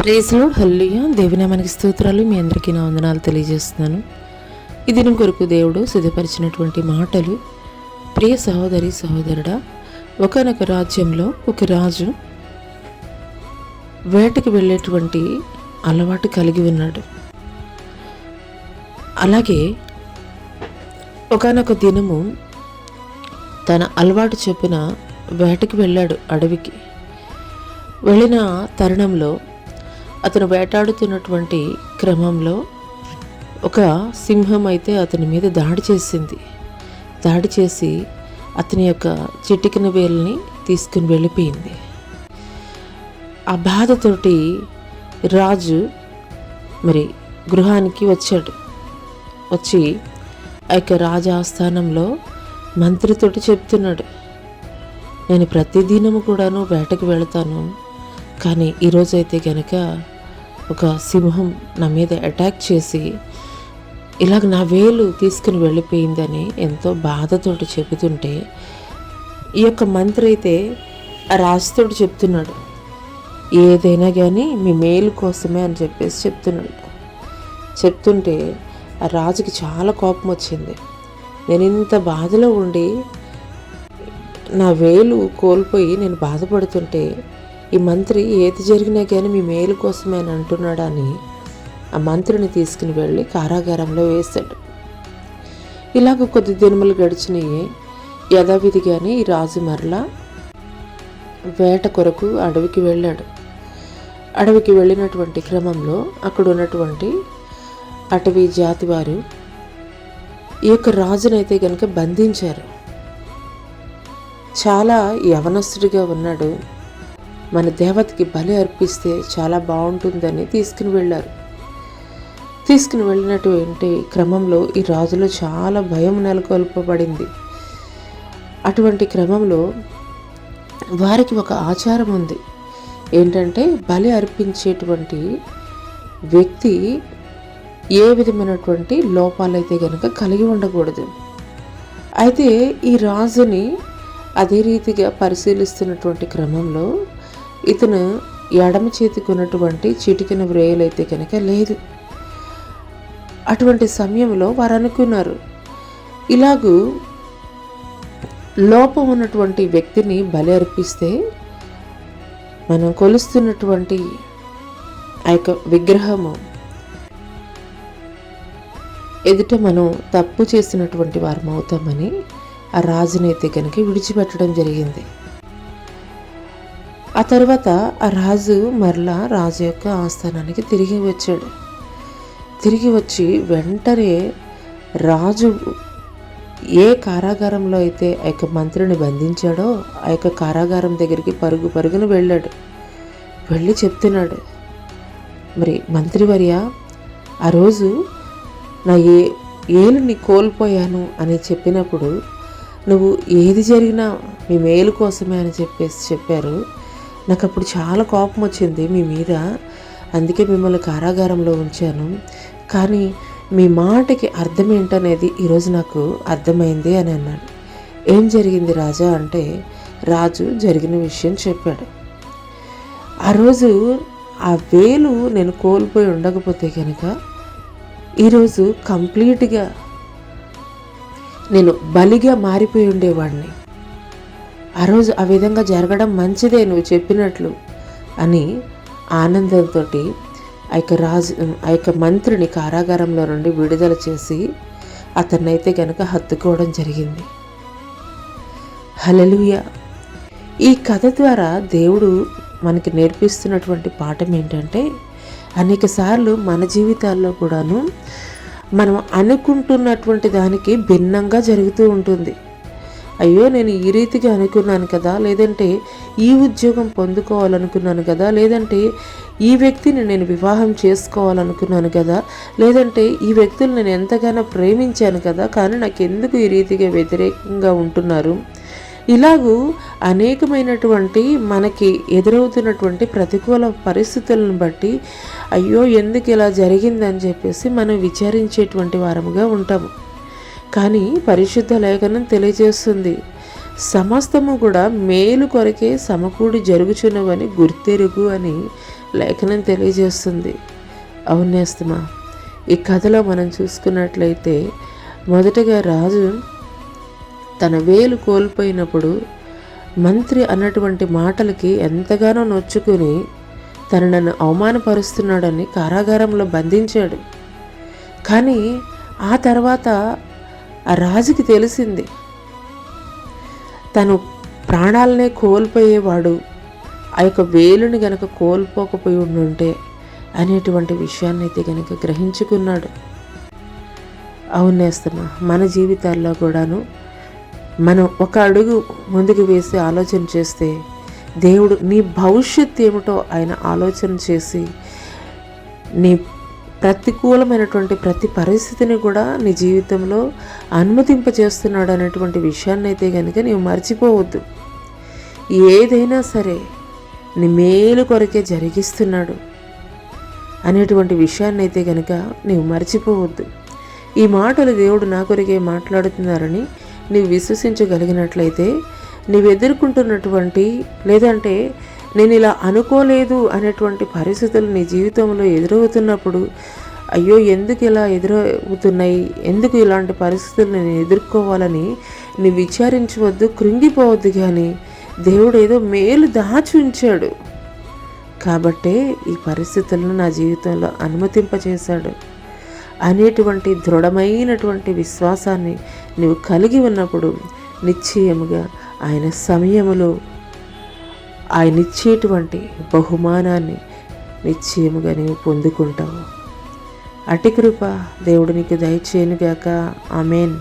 Praise lord, హల్లెలూయా. దేవుని మనకి స్తోత్రాలు. మీ అందరికీ నా వందనాలు తెలియజేస్తున్నాను. ఈ దినం కొరకు దేవుడు సిద్ధపరిచినటువంటి మాటలు. ప్రియ సహోదరి సహోదరుడా, ఒకానొక రాజ్యంలో ఒక రాజు వేటకి వెళ్ళేటువంటి అలవాటు కలిగి ఉన్నాడు. అలాగే ఒకానొక దినము తన అలవాటు చొప్పున వేటకి వెళ్ళాడు. అడవికి వెళ్ళిన తరుణంలో అతను వేటాడుతున్నటువంటి క్రమంలో ఒక సింహం అయితే అతని మీద దాడి చేసింది. దాడి చేసి అతని యొక్క చిటికిన వేలుని తీసుకుని వెళ్ళిపోయింది. ఆ బాధతోటి రాజు గృహానికి వచ్చాడు. వచ్చి ఆ యొక్క రాజాస్థానంలో మంత్రితోటి చెప్తున్నాడు, నేను ప్రతిదినము కూడాను వేటకు వెళతాను, కానీ ఈరోజైతే కనుక ఒక సింహం నా మీద అటాక్ చేసి ఇలాగ నా వేలు తీసుకుని వెళ్ళిపోయిందని ఎంతో బాధతోటి చెబుతుంటే, ఈ యొక్క మంత్రి అయితే ఆ రాజుతోటి చెప్తున్నాడు, ఏదైనా కానీ మీ మేలు కోసమే అని చెప్పేసి చెప్తున్నాడు. చెప్తుంటే ఆ రాజుకి చాలా కోపం వచ్చింది. నేను ఇంత బాధలో ఉండి నా వేలు కోల్పోయి నేను బాధపడుతుంటే ఈ మంత్రి ఏది జరిగినా కానీ మీ మేలు కోసమే అని అంటున్నాడని ఆ మంత్రిని తీసుకుని వెళ్ళి కారాగారంలో వేశాడు. ఇలాగ కొద్ది దినములు గడిచినాయి. యథావిధిగానే ఈ రాజు మరలా వేట కొరకు అడవికి వెళ్ళాడు. అడవికి వెళ్ళినటువంటి క్రమంలో అక్కడ ఉన్నటువంటి అటవీ జాతి వారు ఈ యొక్క రాజునైతే కనుక బంధించారు. చాలా యవనస్తుడిగా ఉన్నాడు, మన దేవతకి బలి అర్పిస్తే చాలా బాగుంటుందని తీసుకుని వెళ్ళారు. తీసుకుని వెళ్ళినటువంటి క్రమంలో ఈ రాజులో చాలా భయం నెలకొల్పబడింది. అటువంటి క్రమంలో వారికి ఒక ఆచారం ఉంది. ఏంటంటే బలి అర్పించేటువంటి వ్యక్తి ఏ విధమైనటువంటి లోపాలైతే కనుక కలిగి ఉండకూడదు. అయితే ఈ రాజుని అదే రీతిగా పరిశీలిస్తున్నటువంటి క్రమంలో ఇతను ఎడమ చేతికి ఉన్నటువంటి చిటికిన వ్రేయలైతే కనుక లేదు. అటువంటి సమయంలో వారు అనుకున్నారు, ఇలాగూ లోపం ఉన్నటువంటి వ్యక్తిని బలి అర్పిస్తే మనం కొలుస్తున్నటువంటి ఆ యొక్క విగ్రహము ఎదుట మనం తప్పు చేసినటువంటి వారం అవుతామని ఆ రాజునైతే కనుక విడిచిపెట్టడం జరిగింది. ఆ తర్వాత ఆ రాజు మరలా రాజు యొక్క ఆస్థానానికి తిరిగి వచ్చాడు. తిరిగి వచ్చి వెంటనే రాజు ఏ కారాగారంలో అయితే ఆ యొక్క మంత్రిని బంధించాడో ఆ యొక్క కారాగారం దగ్గరికి పరుగున వెళ్ళాడు. వెళ్ళి చెప్తున్నాడు, మంత్రివర్య, ఆ రోజు నా ఏలుని కోల్పోయాను అని చెప్పినప్పుడు నువ్వు ఏది జరిగినా మీ మేలు కోసమే అని చెప్పారు. నాకు అప్పుడు చాలా కోపం వచ్చింది మీ మీద, అందుకే మిమ్మల్ని కారాగారంలో ఉంచాను. కానీ మీ మాటకి అర్థం ఏంటనేది ఈరోజు నాకు అర్థమైంది అని అన్నాడు. ఏం జరిగింది రాజా అంటే రాజు జరిగిన విషయం చెప్పాడు. ఆ రోజు ఆ వేలు నేను కోల్పోయి ఉండకపోతే కనుక ఈరోజు కంప్లీట్గా నేను బలిగా మారిపోయి ఉండేవాడిని. ఆ రోజు ఆ విధంగా జరగడం మంచిదే నువ్వు చెప్పినట్లు అని ఆనందంతో ఆ యొక్క మంత్రిని కారాగారంలో నుండి విడుదల చేసి అతన్నైతే కనుక హత్తుకోవడం జరిగింది. హల్లెలూయా. ఈ కథ ద్వారా దేవుడు మనకి నేర్పిస్తున్నటువంటి పాఠం ఏంటంటే, అనేక సార్లు మన జీవితాల్లో కూడాను మనం అనుకుంటున్నటువంటి దానికి భిన్నంగా జరుగుతూ ఉంటుంది. అయ్యో, నేను ఈ రీతిగా అనుకున్నాను కదా, లేదంటే ఈ ఉద్యోగం పొందుకోవాలనుకున్నాను కదా, లేదంటే ఈ వ్యక్తిని నేను వివాహం చేసుకోవాలనుకున్నాను కదా, లేదంటే ఈ వ్యక్తులు నేను ఎంతగానో ప్రేమించాను కదా, కానీ నాకు ఎందుకు ఈ రీతిగా వ్యతిరేకంగా ఉంటున్నారు. ఇలాగూ అనేకమైనటువంటి మనకి ఎదురవుతున్నటువంటి ప్రతికూల పరిస్థితులను బట్టి అయ్యో ఎందుకు ఇలా జరిగిందని చెప్పేసి మనం విచారించేటువంటి వారముగా ఉంటాము. కానీ పరిశుద్ధ లేఖనం తెలియజేస్తుంది, సమస్తము కూడా మేలు కొరకే సమకూడి జరుగుచున్నవని గుర్తెరుగు అని లేఖనం తెలియజేస్తుంది. అవునేస్తమా, ఈ కథలో మనం చూసుకున్నట్లయితే మొదటగా రాజు తన వేలు కోల్పోయినప్పుడు మంత్రి అన్నటువంటి మాటలకి ఎంతగానో నొచ్చుకుని నన్ను అవమానపరుస్తున్నాడని కారాగారంలో బంధించాడు. కానీ ఆ తర్వాత ఆ రాజుకి తెలిసింది తను ప్రాణాలనే కోల్పోయేవాడు ఆ యొక్క వేలుని గనక కోల్పోకపోయి ఉండుంటే అనేటువంటి విషయాన్ని అయితే గనక గ్రహించుకున్నాడు. అవునేస్తమా, మన జీవితాల్లో కూడాను మనం ఒక అడుగు ముందుకు వేసి ఆలోచన చేస్తే దేవుడు నీ భవిష్యత్తు ఏమిటో ఆయన ఆలోచన చేసి నీ ప్రతికూలమైనటువంటి ప్రతి పరిస్థితిని కూడా నీ జీవితంలో అనుమతింపజేస్తున్నాడు అనేటువంటి విషయాన్ని అయితే కనుక నీవు మర్చిపోవద్దు. ఏదైనా సరే నీ మేలు కొరకే జరిగిస్తున్నాడు అనేటువంటి విషయాన్ని అయితే కనుక నీవు మర్చిపోవద్దు. ఈ మాటలు దేవుడు నా కొరకే మాట్లాడుతున్నారని నీవు విశ్వసించగలిగినట్లయితే నీవు ఎదుర్కొంటున్నటువంటి లేదంటే నేను ఇలా అనుకోలేదు అనేటువంటి పరిస్థితులు నీ జీవితంలో ఎదురవుతున్నప్పుడు అయ్యో ఎందుకు ఇలా ఎదురవుతున్నాయి, ఎందుకు ఇలాంటి పరిస్థితులు నేను ఎదుర్కోవాలని నీవు విచారించవద్దు, కృంగిపోవద్దు. కానీ దేవుడు ఏదో మేలు దాచి ఉంచాడు కాబట్టే ఈ పరిస్థితులను నా జీవితంలో అనుమతింపచేశాడు అనేటువంటి దృఢమైనటువంటి విశ్వాసాన్ని నువ్వు కలిగి ఉన్నప్పుడు నిశ్చయముగా ఆయన సమయములో ఆయన ఇచ్చేటువంటి బహుమానాన్ని నిశ్చయముగా నీవు పొందుకుంటావు. అటి కృప దేవుడు నీకు దయచేయునుగాక. ఆమేన్.